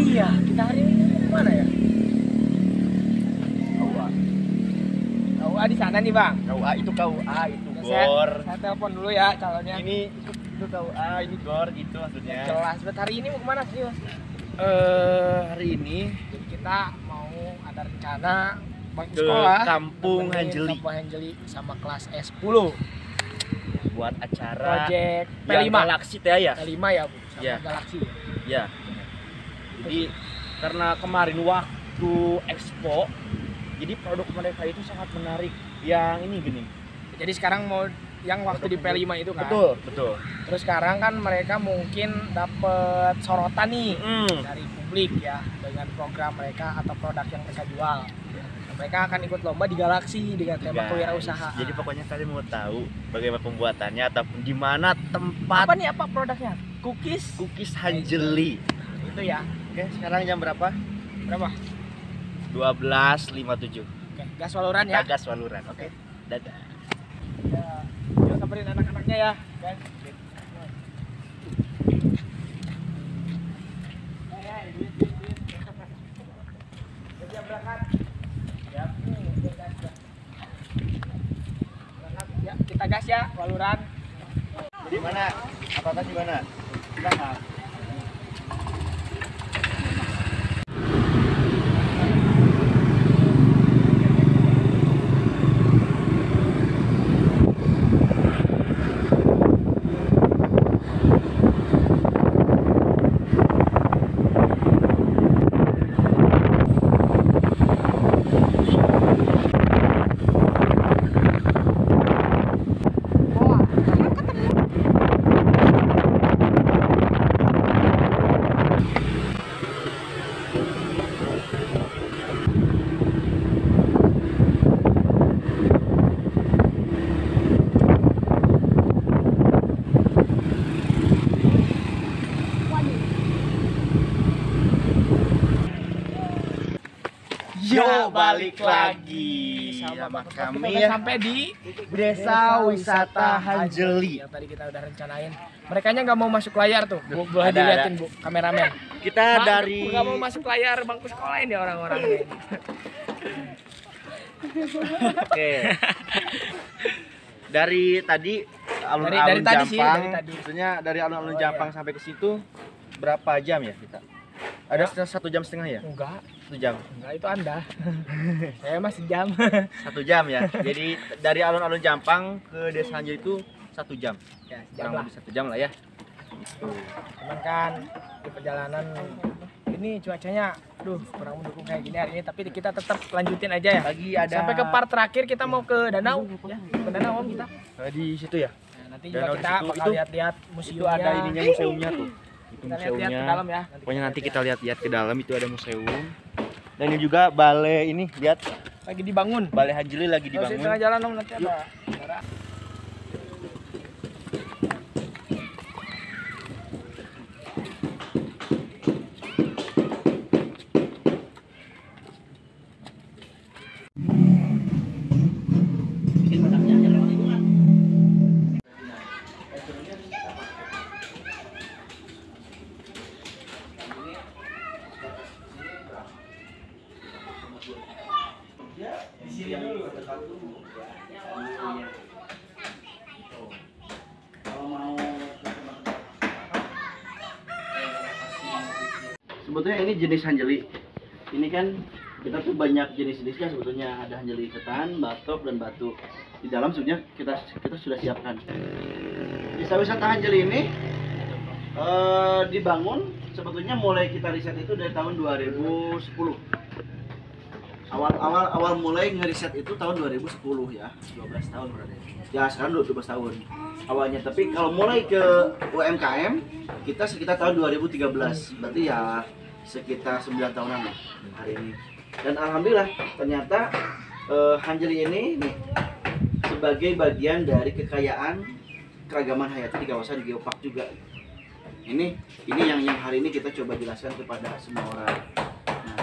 Iya, kita hari ini kemana ya? KUA di sana nih bang. KUA itu KUA itu Ya, gor. saya telepon dulu ya calonnya. Ini itu KUA, ini gor gitu maksudnya. Jelas. Bet hari ini mau kemana sih mas? Hari ini Jadi kita mau ada rencana bangku Ke sekolah Kampung nemenin Hanjeli. Kampung Hanjeli sama kelas S10 buat acara project yang P5 Galaxy teh ya. P5 ya bu sama Ya. Galaxy. Ya. Jadi karena kemarin waktu expo, jadi produk mereka itu sangat menarik. Yang ini gini. Jadi sekarang mau yang waktu di P5 itu kan. Betul, betul. Terus sekarang kan mereka mungkin dapet sorotan nih dari publik ya dengan program mereka atau produk yang mereka jual. Nah, mereka akan ikut lomba di Galaxy dengan tema Guys, kewirausahaan. Jadi pokoknya kalian mau tahu bagaimana pembuatannya ataupun di mana tempat apa nih apa produknya? Cookies cookies Hanjeli. itu ya. Oke, sekarang jam berapa? Berapa? 12.57. Oke, gas waluran ya. Gas Waluran. Oke. Dadah. Ya, yuk samperin anak-anaknya ya, guys. Siap berangkat. Siap. Berangkat ya, kita gas ya, waluran. Di mana? Apakah di mana? Belakang. Yo, balik lagi sama sama kami kami udah ya. sampai di Desa Wisata Hanjeli. yang tadi kita udah rencanain. Mereka nya nggak mau masuk layar tuh. Boleh Ada, diliatin bu, kameramen. Kita dari nggak mau masuk layar bangku sekolah ini orang-orang ini. Oke. Dari tadi Dari alun-alun tadi sih, Jampang, dari tadi. maksudnya dari alun-alun Oh, Jampang iya. sampai ke situ berapa jam ya kita? Ada 1,5 jam ya? Enggak, 1 jam. itu Anda. Saya masih jam. 1 jam ya. Jadi dari alun-alun Jampang ke Desa Hanjeli itu 1 jam. Ya, jam Kurang lah. lebih 1 jam lah ya. Gitu. Cuman kan di perjalanan ini cuacanya kurang mendukung kayak gini hari ini, tapi kita tetap lanjutin aja ya. Lagi ada Sampai ke part terakhir kita mau ke danau ya. Ke danau Om kita. di situ ya. Nah, nanti Danau juga di kita situ, bakal itu- lihat-lihat Itu museumnya. ada ininya museumnya tuh. Itu Kita lihat-lihat ke dalam ya. Pokoknya nanti kita lihat-lihat ke dalam, itu ada museum. Dan ini juga balai ini, lihat Lagi dibangun. balai Hanjeli lagi Kalau di dibangun. tengah jalan Om nanti ada kendaraan. Sebetulnya ini jenis Hanjeli. Ini kan kita tuh banyak jenis-jenisnya sebetulnya. Ada Hanjeli ketan, batok, dan batu. Di dalam sebenarnya kita sudah siapkan. Desa Wisata Hanjeli ini dibangun sebetulnya mulai kita riset itu dari tahun 2010. Awal mulai ngeriset itu tahun 2010 ya, 12 tahun berarti. Ya sekarang 12 tahun awalnya. Tapi kalau mulai ke UMKM kita sekitar tahun 2013. Berarti ya sekitar 9 tahunan lah hari ini. Dan alhamdulillah ternyata Hanjeli ini nih sebagai bagian dari kekayaan keragaman hayati di kawasan Geopark juga. Ini yang hari ini kita coba jelaskan kepada semua orang. Nah,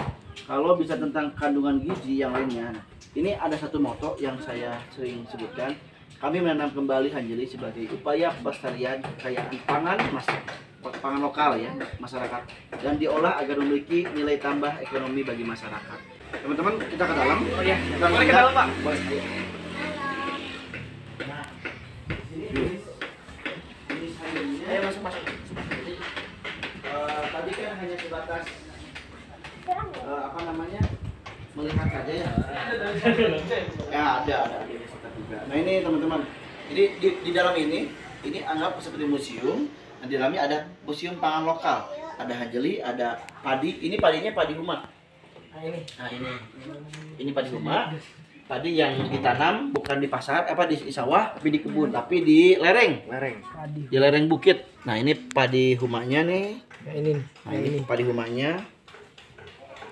kalau bisa tentang kandungan gizi yang lainnya, ini ada satu moto yang saya sering sebutkan. Kami menanam kembali Hanjeli sebagai upaya pelestarian kekayaan pangan pangan lokal ya masyarakat dan diolah agar memiliki nilai tambah ekonomi bagi masyarakat. Teman-teman kita ke dalam. Oh iya, Kita boleh ke dalam, Pak. Boleh. Nah, ini sayurnya. Ayo masuk. Tadi kan hanya sebatas apa namanya melihat aja ya. Ya ada juga. Nah ini teman-teman, jadi di dalam ini anggap seperti museum. Nah, di dalamnya ada museum pangan lokal. Ada hanjeli, ada padi. Ini padinya padi huma. Nah ini padi huma. Padi yang ditanam bukan di pasar, di sawah, tapi di kebun, tapi di lereng. Di lereng bukit. Nah ini padi humanya nih. Nah ini padi humanya.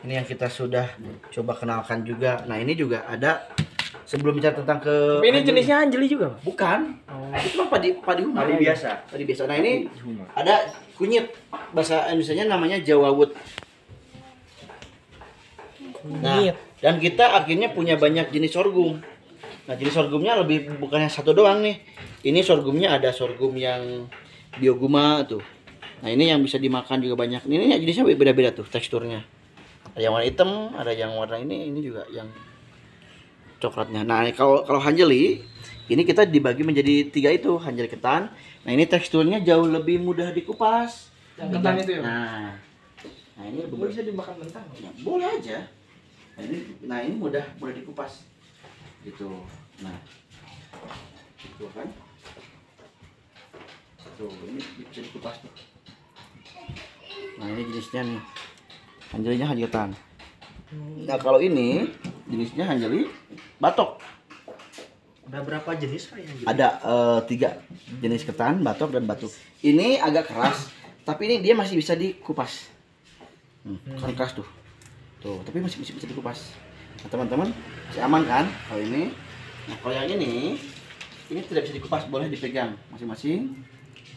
Ini yang kita sudah coba kenalkan juga. Nah ini juga ada. Sebelum bicara tentang Tapi ini jenisnya hanjeli juga, Pak? Bukan. Itu mah padi huma. Padi biasa. Padi biasa. Nah ini ada kunyit. Bahasa Indonesianya namanya jawawut. Nah, dan kita akhirnya punya banyak jenis sorghum. Nah, jenis sorghumnya lebih bukannya satu doang nih. Ini sorghumnya ada sorghum yang bioguma tuh. Nah, ini yang bisa dimakan juga banyak. Ini jenisnya beda-beda tuh teksturnya. Ada yang warna hitam, ada yang warna ini juga yang coklatnya. Nah, kalau hanjeli ini kita dibagi menjadi 3 itu, hanjeli ketan. Nah, ini teksturnya jauh lebih mudah dikupas. Yang ketan itu ya? Nah, ini Bisa dimakan mentah. ya, boleh aja. Nah ini mudah dikupas gitu. Nah itu kan tuh ini bisa dikupas tuh. Nah ini jenisnya nih hanjelinya hanjeli ketan. Nah kalau ini jenisnya hanjeli batok. Ada berapa jenis Pak yang Ada 3 jenis ketan, batok dan batu. Ini agak keras tapi ini dia masih bisa dikupas. Kan keras tuh. Tuh, tapi masih bisa dikupas. Nah, teman-teman, masih aman kan kalau ini? Nah, kalau yang ini tidak bisa dikupas, boleh dipegang masing-masing.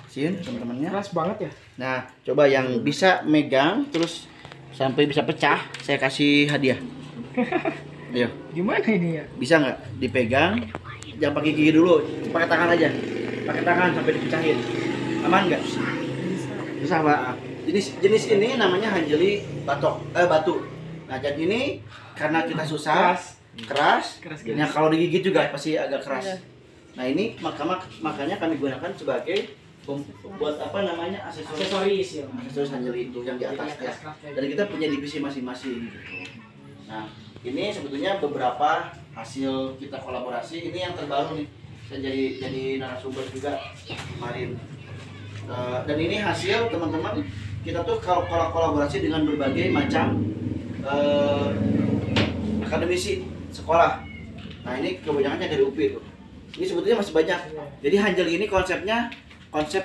Kasihin teman-temannya. Keras banget ya? Nah, coba yang bisa megang terus sampai bisa pecah, saya kasih hadiah. Ayo, Gimana ini ya? bisa nggak dipegang? Jangan pakai gigi dulu, pakai tangan aja. Pakai tangan sampai dipecahin. Aman nggak? Bisa, Pak. Jenis ini namanya hanjeli batu. Nah, jadi ini karena kita susah, keras. Nah, kalau digigit juga pasti agak keras. Nah, ini makanya kami gunakan sebagai buat apa namanya aksesoris hanjeli itu yang di atasnya. Dan kita punya divisi masing-masing gitu. Nah, ini sebetulnya beberapa hasil kita kolaborasi. Ini yang terbaru nih. Saya jadi narasumber juga kemarin. Dan ini hasil teman-teman kita tuh kalau kolaborasi dengan berbagai macam akademisi sekolah. Nah ini kebanyakannya dari UPI tuh. Ini sebetulnya masih banyak. Jadi hanjeli ini konsepnya konsep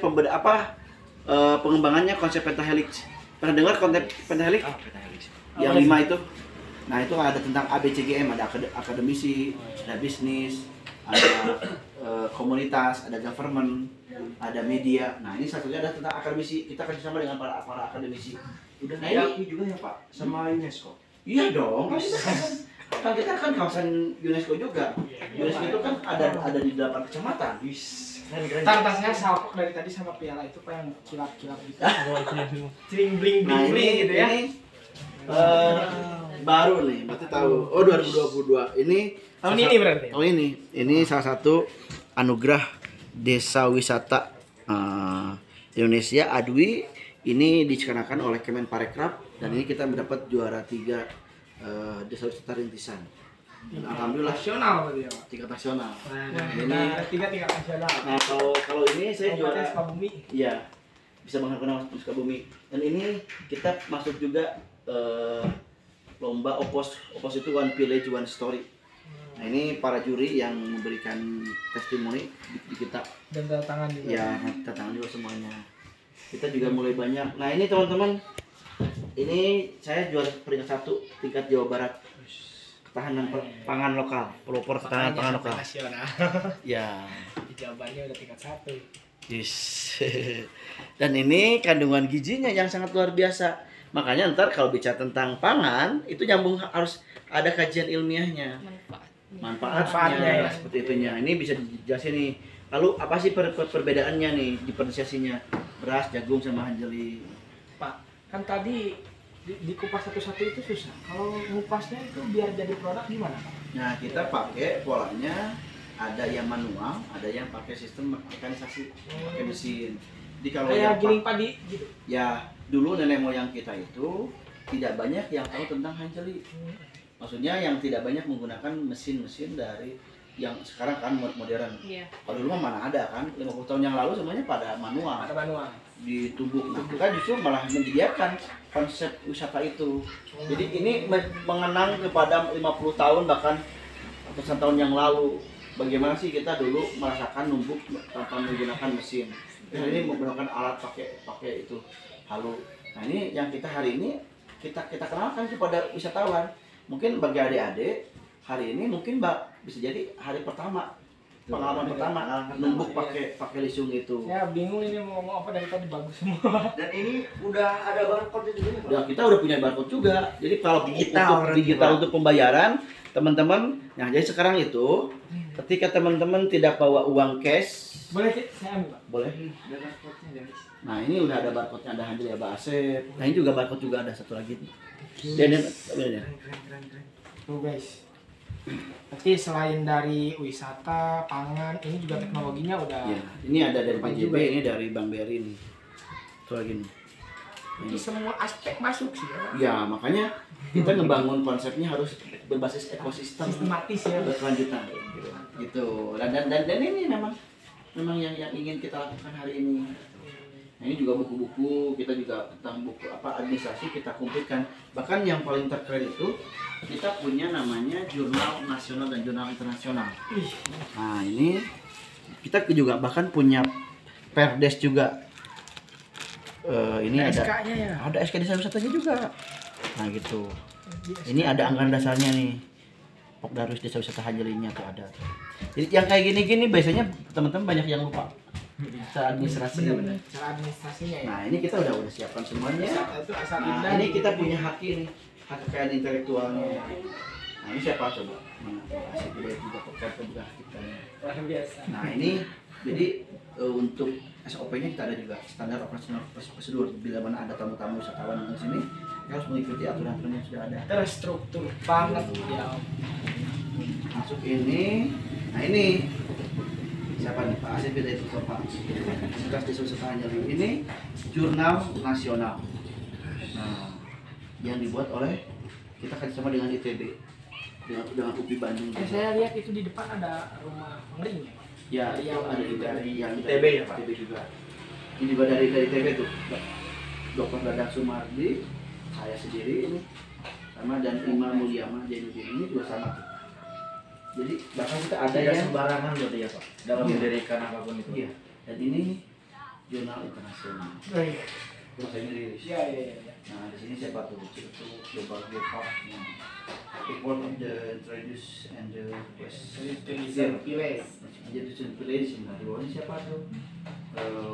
pengembangannya konsep pentahelix. Pernah dengar konsep pentahelix? Yang 5 itu. Nah itu ada tentang ABCGM, ada akademisi, ada bisnis, ada komunitas, ada government, ada media. Nah ini satunya ada tentang akademisi. Kita kerjasama dengan para akademisi. Udah Nah, diakui juga ya Pak sama UNESCO? Iya dong. Kan kita kan kawasan UNESCO juga. UNESCO itu kan ada di 8 kecamatan. Tas-tasnya salpok dari tadi sama piala itu Pak yang kilap-kilap gitu. Cling bling Nah bling gitu ya. ini baru nih, berarti tahu. Oh 2022. Tahun ini berarti. Oh ini salah satu anugerah desa wisata Indonesia ADWI. Ini dikenakan oleh Kemenparekraf dan ini kita mendapat juara 3 desa wisata rintisan. Dan alhamdulillah Nasional berarti ya Pak. tingkat nasional. Nah, tingkat nasional. Nah kalau ini saya juara. Sukabumi. Iya, bisa menghargai Sukabumi. Dan ini kita masuk juga lomba opos itu One Village One Story. Nah ini para juri yang memberikan testimoni di kita. Dan tanda tangan juga. Ya, tanda tangan juga semuanya. Kita juga mulai banyak. Nah ini teman-teman, ini saya juara peringkat 1 tingkat Jawa Barat. Ketahanan pangan lokal, pelopor ketahanan pangan lokal. Nasional. Ya. Jawabannya udah tingkat 1. Yes. Dan ini kandungan gizinya yang sangat luar biasa. Makanya ntar kalau bicara tentang pangan itu nyambung harus ada kajian ilmiahnya. Manfaatnya ya. Seperti itunya. Ini bisa dijelasin nih. Lalu apa sih perbedaannya nih diferensiasinya? beras, jagung sama hanjeli. Pak, kan tadi dikupas satu-satu itu susah. Kalau ngupasnya itu biar jadi produk gimana, Pak? Nah, kita pakai polanya ada yang manual, ada yang pakai sistem mekanisasi, pakai mesin. Jadi kalau yang Kayak giling padi gitu. ya dulu nenek moyang kita itu tidak banyak yang tahu tentang hanjeli. Maksudnya yang tidak banyak menggunakan mesin-mesin dari yang sekarang kan modern. Iya. Kalau dulu mah mana ada kan, 50 tahun yang lalu semuanya pada manual. Ada manual. Ditumbuk. Nah, kita justru malah menyediakan konsep wisata itu. Jadi ini mengenang kepada 50 tahun bahkan ratusan tahun yang lalu. Bagaimana sih kita dulu merasakan numbuk tanpa menggunakan mesin. Nah, ini menggunakan alat pakai itu halu. Nah, ini yang kita hari ini kita kenalkan kepada wisatawan. Mungkin bagi adik-adik hari ini mungkin bisa jadi hari pertama pengalaman pertama numbuk pakai lisung itu. Saya bingung ini mau ngomong apa dari tadi bagus semua. Dan ini udah ada barcode juga nih, Pak? Ya, kita udah punya barcode juga. Jadi kalau Digital, digital untuk pembayaran, teman-teman, nah jadi sekarang itu ketika teman-teman tidak bawa uang cash, Boleh Cik? Saya ambil, Pak. boleh. Ada barcode-nya, guys. Nah, ini udah ada barcode-nya, ada Hanjeli, ada Asep. Nah, ini juga barcode juga ada satu lagi. Dan Keren. Tuh, guys. Berarti selain dari wisata, pangan, ini juga teknologinya udah. ya, ini ada dari Apa BJB, juga ya? ini dari Bang Beri nih. Itu lagi nih. Jadi semua aspek masuk sih ya, Pak. Ya, makanya kita ngebangun konsepnya harus berbasis ekosistem Sistematis ya. berkelanjutan gitu. Dan ini memang yang ingin kita lakukan hari ini. Nah, ini juga buku-buku, kita juga tentang buku administrasi kita kumpulkan. Bahkan yang paling terkeren itu kita punya namanya jurnal nasional dan jurnal internasional. Nah, ini kita juga bahkan punya perdes juga. Ini ada SK-nya ya. ada SK desa wisatanya juga. Nah, gitu. Ini ada anggaran dasarnya nih. Pokdarus Desa Wisata Hanjelinya tuh ada. Jadi yang kayak gini-gini biasanya teman-teman banyak yang lupa. Cara administrasi. Benar-benar. Cara administrasinya ya. Nah, ini kita udah siapkan semuanya. Itu asal Nah, indah. ini kita punya haki nih, hak kekayaan intelektualnya. Nah, ini siapa coba? Mana? Asik dia juga pekerja juga kita. Luar biasa. Nah, ini jadi untuk SOP-nya kita ada juga standar operasional prosedur. Bila mana ada tamu-tamu wisatawan di sini, kita harus mengikuti aturan-aturan yang sudah ada. Terstruktur banget ya. Masuk ini. Nah, ini siapa nih? Pak Asep dari Pak. Tugas Desa Wisata Hanjeli. Ini jurnal nasional. Nah, yang dibuat oleh kita kerjasama dengan ITB, dengan UPI Bandung. Saya lihat itu di depan ada rumah pengering ya. Ya, itu ada dari yang ITB ya, Pak? ITB juga. Ini juga dari ITB tuh. Dr. Dadang Sumardi, saya sendiri ini sama dan Imam Mulyama Jainuddin ini juga sama tuh. Jadi bahkan kita ada Tidak yang sembarangan berarti ya, Pak, dalam Iya. mendirikan apapun itu. iya. Dan ini jurnal internasional. Oh iya. Terus saya dirilis. Iya iya iya. Nah, di sini siapa tuh? Itu Global Gepard. Report of the Introduce and the West. Tourism Village. Aja tuh Village. Nah, di bawahnya siapa tuh?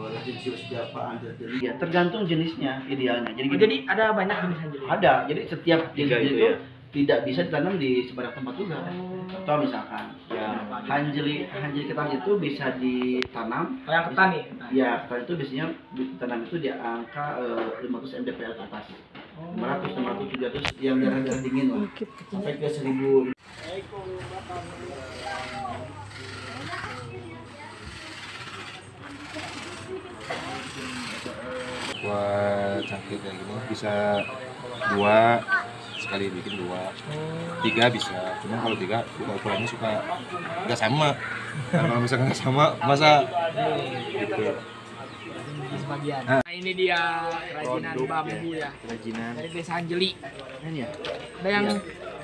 Regency Java under the ya, tergantung jenisnya idealnya. Jadi, Oh, jadi ada banyak jenis hanjeli. ada. Jadi setiap Tiga jenis itu itu ya? tidak bisa ditanam di sebarang tempat juga. Oh. Atau misalkan ya, hanjeli ketan itu bisa ditanam. Oh, yang ketan nih. Ya, ketan itu biasanya ditanam itu di angka 500 mdpl ke atas. 500, 600, 700 yang daerah-daerah dingin lah. Sampai ke 1000. Buat cangkir kayak gini bisa 2 sekali bikin 2, 3 bisa. Cuma kalau 3 ukurannya suka nggak sama. Kalau misalkan nggak sama, masa gitu. Di sebagian. Nah, ini dia kerajinan Produk, bambu ya. Kerajinan. Dari Desa Hanjeli. Ini ya. Ada yang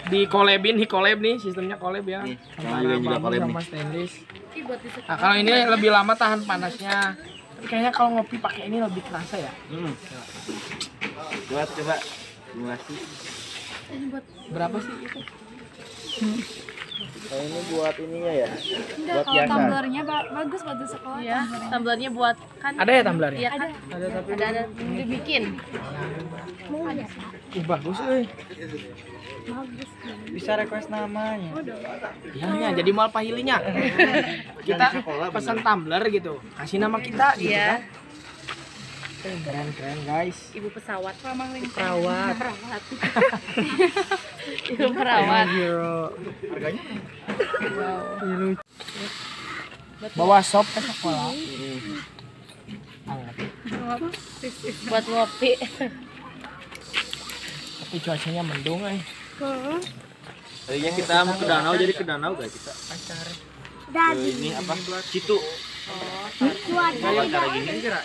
di collabin, nih sistemnya collab ya. Nih, Antara yang juga bambu collab sama nih. stainless. Ih, buat disekap. Nah, kalau ini lebih lama tahan panasnya. Tapi kayaknya kalau ngopi pakai ini lebih kerasa ya. Coba simulasi. Ini buat Berapa sih itu? Ini buat ininya ya. Enggak, kalau tumblernya bagus buat di sekolah. ya, tumblernya buat kan. Ada ya tumblernya? Iya kan? Ada tapi Ada dibikin. Ada. ih bagus euy. Bagus. Bisa request namanya. Iya, jadi mal pahilinya. Kita pesan tumbler gitu. Kasih nama kita gitu Iya. kan. Keren guys. Ibu pesawat. Perawat. Perawat. Ibu perawat. Hero. Harganya? Bawa sop ke sekolah. Hangat. Buat ngopi. Tapi cuacanya mendung Tadinya kita mau ke danau, jadi ke danau gak kita? Dari Ini apa? Citu.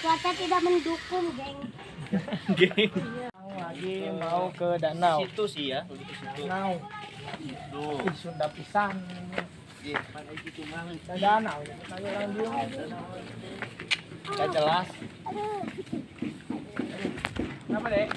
cuaca tidak mendukung, geng. Lagi mau ke danau. Citu sih ya, lebih ke situ. Danau. Tuh. Ih, Sunda pisan. Ke danau. Tanya orang dia. Gak jelas. Kenapa deh?